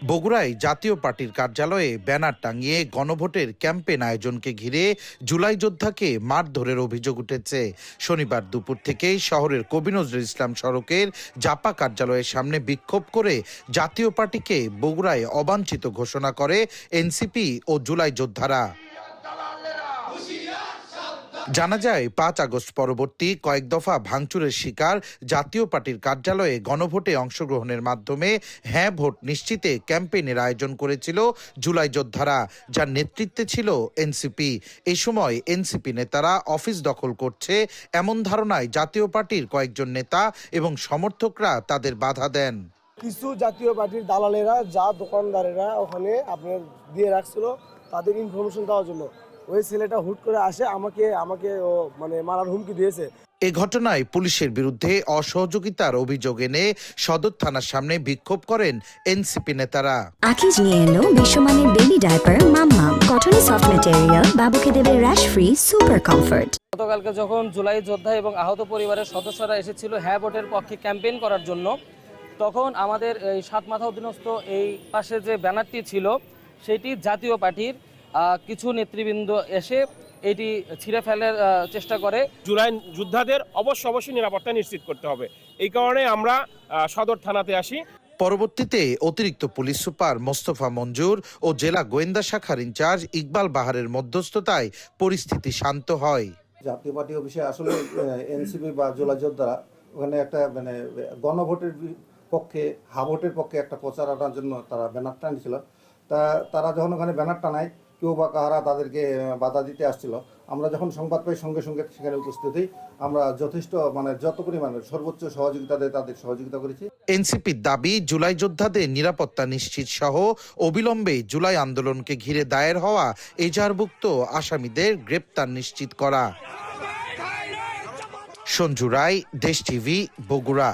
বগুড়ায় জাতীয় পার্টির কার্যালয়ে ব্যানার টাঙিয়ে গণভোটের ক্যাম্পেইন আয়োজনকে ঘিরে জুলাই যোদ্ধাকে মারধরের অভিযোগ উঠেছে। শনিবার দুপুর থেকেই শহরের কবি নজরুল ইসলাম সড়কের জাপা কার্যালয়ের সামনে বিক্ষোভ করে জাতীয় পার্টিকে বগুড়ায় অবাঞ্ছিত ঘোষণা করে এনসিপি ও জুলাই যোদ্ধারা। জানা যায় ৫ আগস্ট পরবর্তী কয়েক দফা ভাঙচুরের শিকার জাতীয় পার্টির কার্যালয়ে গণভোটে অংশগ্রহণের মাধ্যমে হ্যাঁ ভোট নিশ্চিতে ক্যাম্পেইনের আয়োজন করেছিল জুলাই যোদ্ধারা, যার নেতৃত্বে ছিল এনসিপি। এই সময় এনসিপি নেতারা অফিস দখল করছে এমন ধারণায় জাতীয় পার্টির কয়েকজন নেতা এবং সমর্থকরা তাদের বাধা দেন। কিছু জাতীয় পার্টির দালালেরা যা দোকানদারেরা ওখানে আপনার দিয়ে রাখছিল তাদের ইনফরমেশন দেওয়ার জন্য ওই ছেলেটা হুট করে আসে আমাকে মারার হুমকি দিয়েছে। এ ঘটনায় পুলিশের বিরুদ্ধে অসহযোগিতার অভিযোগ এনে সদর থানার সামনে বিক্ষোভ করেন এনসিপি নেতারা। আকিজ নিয়ে এলো বিশ্বমানের বেবি ডায়াপার মাম্মাম, কটনে সফট ম্যাটেরিয়াল, বাবুকে দেবে র্যাশ ফ্রি সুপার কমফোর্ট। গতকালকে যখন জুলাই যোদ্ধা এবং আহত পরিবারের সদস্যরা এসেছিল হ্যাঁ ভোটের পক্ষে ক্যাম্পেইন করার জন্য, তখন আমাদের এই সাত মাথা অধীনস্থ এই পাশে যে ব্যানারটি ছিল সেটি জাতীয় পার্টির কিছু নেতৃবৃন্দ এসে এটি ছিঁড়ে ফেলার চেষ্টা করে। জুলাই যোদ্ধাদের অবশ্যই নিরাপত্তা নিশ্চিত করতে হবে, এই কারণে আমরা সদর থানাতে আসি। পরবর্তীতে অতিরিক্ত পুলিশ সুপার মোস্তফা মঞ্জুর ও জেলা গোয়েন্দা শাখার ইনচার্জ ইকবাল বাহারের মধ্যস্থতায় পরিস্থিতি শান্ত হয়। জাতীয় পার্টি অফিসে আসলে এনসিপি বা জুলাই যোদ্ধারা ওখানে একটা গণভোটের পক্ষে ভোটের পক্ষে একটা প্রচার আনার জন্য তারা ব্যানার টানছিল। তারা যখন ওখানে ব্যানার টানায় কেউ বা কাহারা তাদেরকে বাধা দিতে আসছিল, আমরা যখন সংবাদ পাই সঙ্গে সঙ্গে সেখানে উপস্থিত হই। আমরা যথেষ্ট যত পরিমাণে সর্বোচ্চ সহযোগিতা দেয় তাদের সহযোগিতা করেছি। এনসিপির দাবি জুলাই যোদ্ধাদের নিরাপত্তা নিশ্চিত সহ অবিলম্বে জুলাই আন্দোলনকে ঘিরে দায়ের হওয়া এজাহারভুক্ত আসামিদের গ্রেপ্তার নিশ্চিত করা। সঞ্জু রায়, দেশ টিভি, বগুড়া।